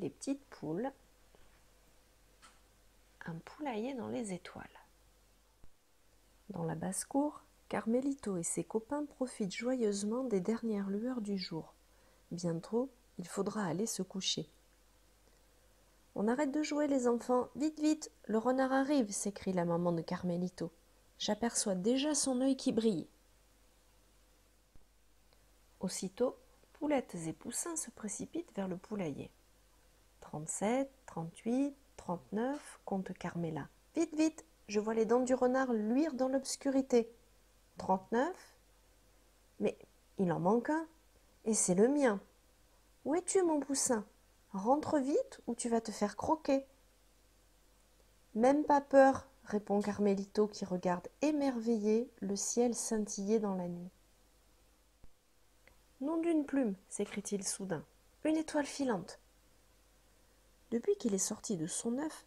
les petites poules, un poulailler dans les étoiles. Dans la basse-cour, Carmelito et ses copains profitent joyeusement des dernières lueurs du jour. Bientôt, il faudra aller se coucher. « On arrête de jouer les enfants, vite, vite, le renard arrive !» s'écrie la maman de Carmelito. « J'aperçois déjà son œil qui brille. » Aussitôt, poulettes et poussins se précipitent vers le poulailler. 37, 38, 39, compte Carmela. « Vite, vite, je vois les dents du renard luire dans l'obscurité. 39. Mais il en manque un, et c'est le mien. Où es-tu, mon poussin? Rentre vite ou tu vas te faire croquer. »« Même pas peur, » répond Carmelito qui regarde émerveillé le ciel scintiller dans la nuit. « Nom d'une plume, s'écrie-t-il soudain, une étoile filante. » Depuis qu'il est sorti de son œuf,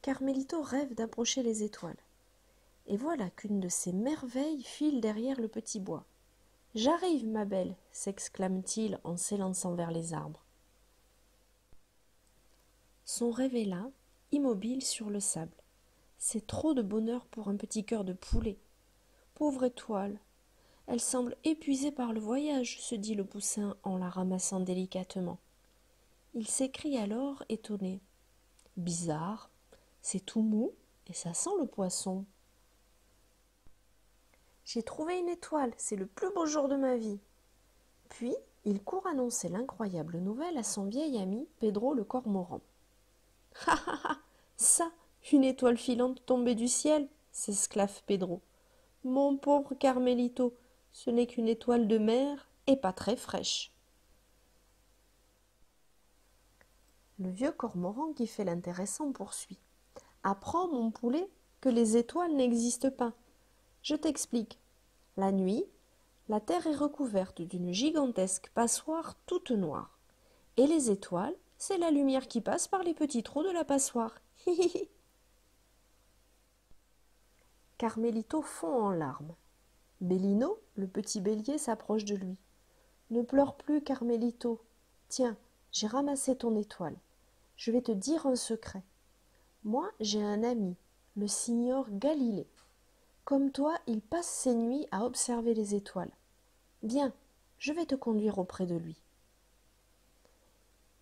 Carmelito rêve d'approcher les étoiles. Et voilà qu'une de ces merveilles file derrière le petit bois. « J'arrive, ma belle !» s'exclame-t-il en s'élançant vers les arbres. Son rêve est là, immobile sur le sable. C'est trop de bonheur pour un petit cœur de poulet. Pauvre étoile, elle semble épuisée par le voyage, se dit le poussin en la ramassant délicatement. Il s'écrie alors, étonné. Bizarre, c'est tout mou et ça sent le poisson. J'ai trouvé une étoile, c'est le plus beau jour de ma vie. Puis, il court annoncer l'incroyable nouvelle à son vieil ami Pedro le cormoran. « Ha ha ha, ça, une étoile filante tombée du ciel !» s'esclaffe Pedro. « Mon pauvre Carmelito, ce n'est qu'une étoile de mer et pas très fraîche. » Le vieux cormoran qui fait l'intéressant poursuit. « Apprends, mon poulet, que les étoiles n'existent pas. Je t'explique. La nuit, la terre est recouverte d'une gigantesque passoire toute noire. Et les étoiles, c'est la lumière qui passe par les petits trous de la passoire. Hi. Carmelito fond en larmes. Bellino, le petit bélier, s'approche de lui. « Ne pleure plus, Carmelito. Tiens, j'ai ramassé ton étoile. Je vais te dire un secret. Moi, j'ai un ami, le signor Galilée. Comme toi, il passe ses nuits à observer les étoiles. Viens, je vais te conduire auprès de lui. »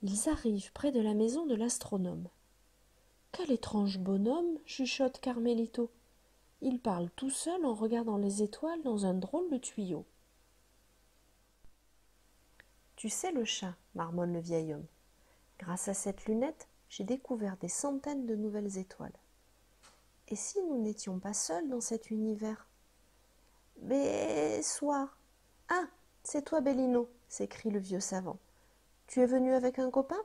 Ils arrivent près de la maison de l'astronome. « Quel étrange bonhomme !» chuchote Carmelito. Il parle tout seul en regardant les étoiles dans un drôle de tuyau. « Tu sais le chat, » marmonne le vieil homme. « Grâce à cette lunette, j'ai découvert des centaines de nouvelles étoiles. Et si nous n'étions pas seuls dans cet univers ?»« Soir. Ah, c'est toi, Bellino !» s'écrie le vieux savant. « Tu es venu avec un copain ?»«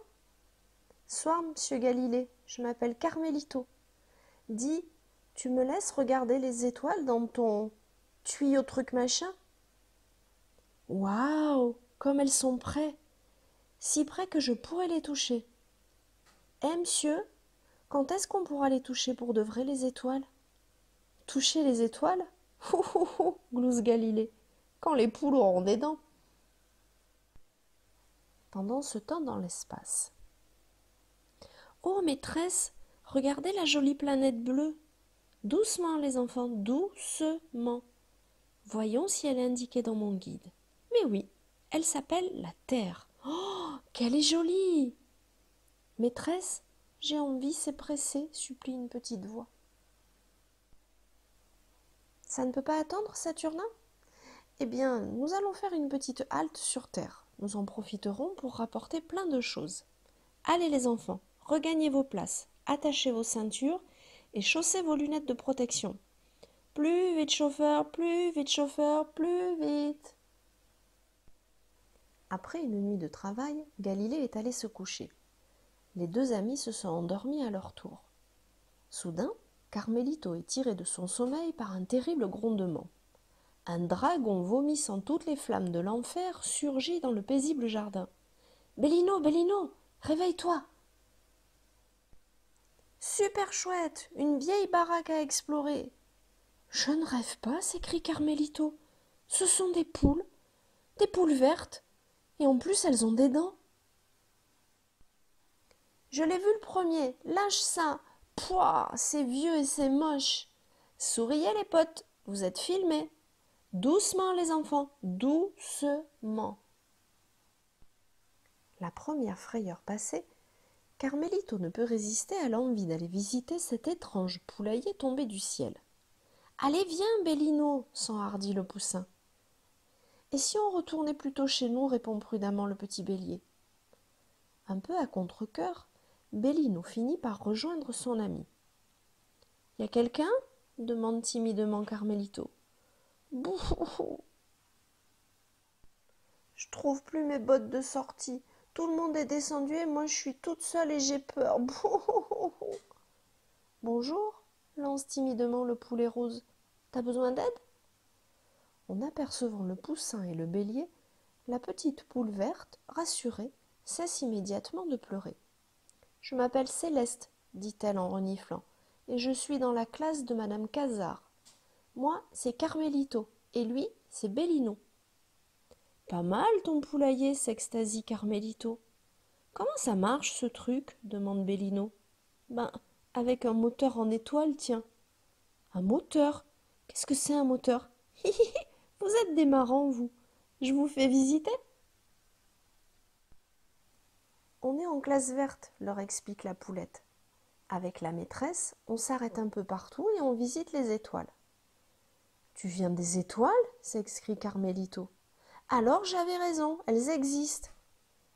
Soir, monsieur Galilée, je m'appelle Carmelito. Dis, tu me laisses regarder les étoiles dans ton tuyau truc machin ?»« Waouh, comme elles sont près, si près que je pourrais les toucher. »« Eh, monsieur, quand est-ce qu'on pourra les toucher pour de vrai, les étoiles ?»« Toucher les étoiles ? Hou, glousse Galilée, quand les poules auront des dents. » Pendant ce temps dans l'espace. « Oh, maîtresse, regardez la jolie planète bleue. Doucement, les enfants, doucement. Voyons si elle est indiquée dans mon guide. Mais oui, elle s'appelle la Terre. Oh, qu'elle est jolie ! Maîtresse, j'ai envie, c'est pressé, supplie une petite voix. Ça ne peut pas attendre, Saturnin ? Eh bien, nous allons faire une petite halte sur Terre. Nous en profiterons pour rapporter plein de choses. Allez les enfants, regagnez vos places, attachez vos ceintures et chaussez vos lunettes de protection. Plus vite chauffeur, plus vite chauffeur, plus vite. Après une nuit de travail, Galilée est allé se coucher. Les deux amis se sont endormis à leur tour. Soudain, Carmelito est tiré de son sommeil par un terrible grondement. Un dragon vomissant toutes les flammes de l'enfer surgit dans le paisible jardin. « Bellino, Bellino, réveille-toi !»« Super chouette, une vieille baraque à explorer !»« Je ne rêve pas, s'écrie Carmelito. Ce sont des poules vertes, et en plus elles ont des dents. » Je l'ai vu le premier, lâche ça. Pouah, c'est vieux et c'est moche. Souriez les potes, vous êtes filmés. Doucement les enfants, doucement. La première frayeur passée, Carmelito ne peut résister à l'envie d'aller visiter cet étrange poulailler tombé du ciel. Allez, viens, Bellino, s'enhardit le poussin. Et si on retournait plutôt chez nous, répond prudemment le petit bélier. Un peu à contre-cœur, Bellino finit par rejoindre son ami. Y a quelqu'un demande timidement Carmelito. Bouh. Je trouve plus mes bottes de sortie. Tout le monde est descendu et moi je suis toute seule et j'ai peur. Bouh. Bonjour, lance timidement le poulet rose. T'as besoin d'aide? En apercevant le poussin et le bélier, la petite poule verte, rassurée, cesse immédiatement de pleurer. Je m'appelle Céleste, dit-elle en reniflant, et je suis dans la classe de madame Cazard. Moi, c'est Carmelito, et lui, c'est Bellino. Pas mal ton poulailler, s'extasie Carmelito. Comment ça marche ce truc demande Bellino. Ben, avec un moteur en étoile, tiens. Un moteur? Qu'est-ce que c'est un moteur? Vous êtes des marrants, vous. Je vous fais visiter? On est en classe verte, leur explique la poulette. Avec la maîtresse, on s'arrête un peu partout et on visite les étoiles. Tu viens des étoiles? S'excrie Carmelito. Alors j'avais raison, elles existent.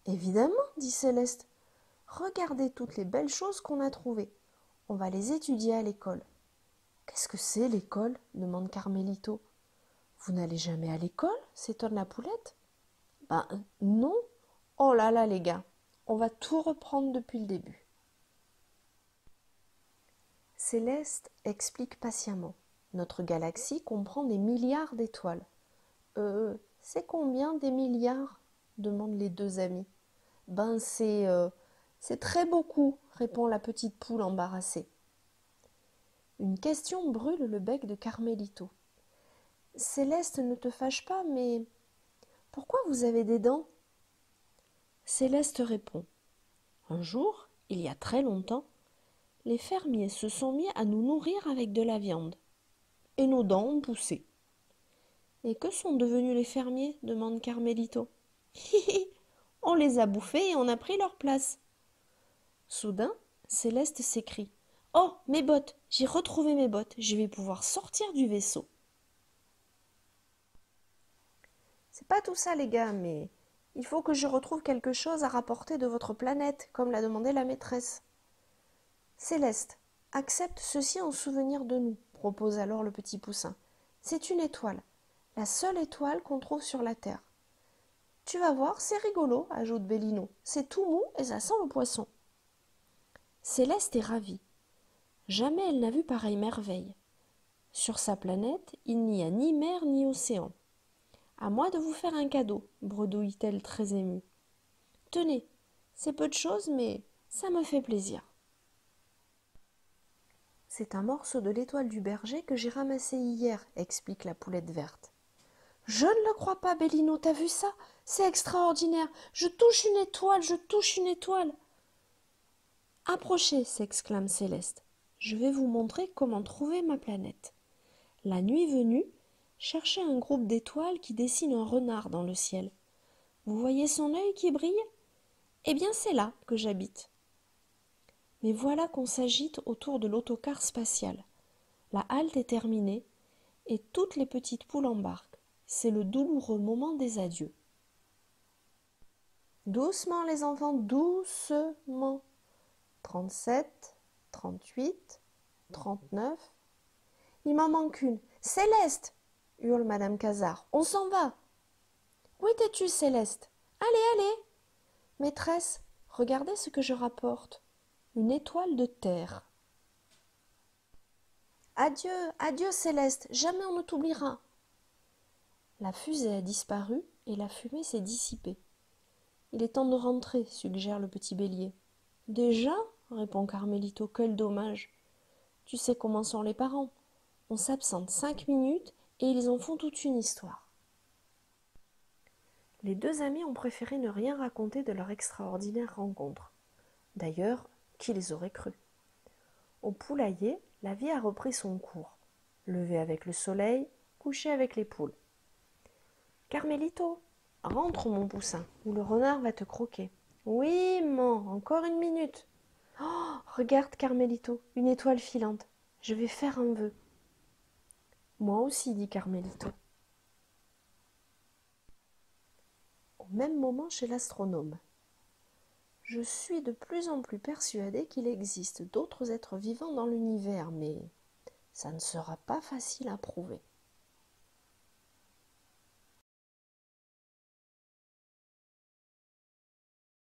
Évidemment, dit Céleste. Regardez toutes les belles choses qu'on a trouvées. On va les étudier à l'école. Qu'est-ce que c'est l'école? Demande Carmelito. Vous n'allez jamais à l'école? S'étonne la poulette. Ben non. Oh là là les gars, on va tout reprendre depuis le début. Céleste explique patiemment. Notre galaxie comprend des milliards d'étoiles. C'est combien des milliards? Demandent les deux amis. Ben c'est très beaucoup, répond la petite poule embarrassée. Une question brûle le bec de Carmelito. Céleste, ne te fâche pas, mais pourquoi vous avez des dents? Céleste répond. Un jour, il y a très longtemps, les fermiers se sont mis à nous nourrir avec de la viande. Et nos dents ont poussé. Et que sont devenus les fermiers? Demande Carmelito. On les a bouffés et on a pris leur place. Soudain, Céleste s'écrie. Oh, mes bottes! J'ai retrouvé mes bottes. Je vais pouvoir sortir du vaisseau. C'est pas tout ça, les gars, mais il faut que je retrouve quelque chose à rapporter de votre planète, comme l'a demandé la maîtresse. Céleste, accepte ceci en souvenir de nous, propose alors le petit poussin. C'est une étoile, la seule étoile qu'on trouve sur la Terre. Tu vas voir, c'est rigolo, ajoute Bellino. C'est tout mou et ça sent le poisson. Céleste est ravie. Jamais elle n'a vu pareille merveille. Sur sa planète, il n'y a ni mer ni océan. À moi de vous faire un cadeau, bredouille-t-elle très émue. Tenez, c'est peu de choses, mais ça me fait plaisir. C'est un morceau de l'étoile du berger que j'ai ramassé hier, explique la poulette verte. Je ne le crois pas, Bellino, t'as vu ça? C'est extraordinaire. Je touche une étoile, je touche une étoile. Approchez, s'exclame Céleste. Je vais vous montrer comment trouver ma planète. La nuit venue, cherchez un groupe d'étoiles qui dessine un renard dans le ciel. Vous voyez son œil qui brille? Eh bien, c'est là que j'habite. Mais voilà qu'on s'agite autour de l'autocar spatial. La halte est terminée et toutes les petites poules embarquent. C'est le douloureux moment des adieux. Doucement les enfants, doucement. 37, 38, 39. Il m'en manque une. Céleste! Hurle madame Cazard. On s'en va. Où étais-tu, Céleste? Allez, allez! Maîtresse, regardez ce que je rapporte. Une étoile de terre. Adieu, adieu, Céleste, jamais on ne t'oubliera. La fusée a disparu et la fumée s'est dissipée. Il est temps de rentrer, suggère le petit bélier. Déjà? Répond Carmelito, quel dommage. Tu sais comment sont les parents. On s'absente 5 minutes et ils en font toute une histoire. Les deux amis ont préféré ne rien raconter de leur extraordinaire rencontre. D'ailleurs, qui les aurait crus? Au poulailler, la vie a repris son cours. Lever avec le soleil, coucher avec les poules. Carmélito, rentre mon poussin, ou le renard va te croquer. Oui, maman, encore une minute. Oh, regarde, Carmélito, une étoile filante. Je vais faire un vœu. Moi aussi, dit Carmélito. Au même moment chez l'astronome. Je suis de plus en plus persuadée qu'il existe d'autres êtres vivants dans l'univers, mais ça ne sera pas facile à prouver.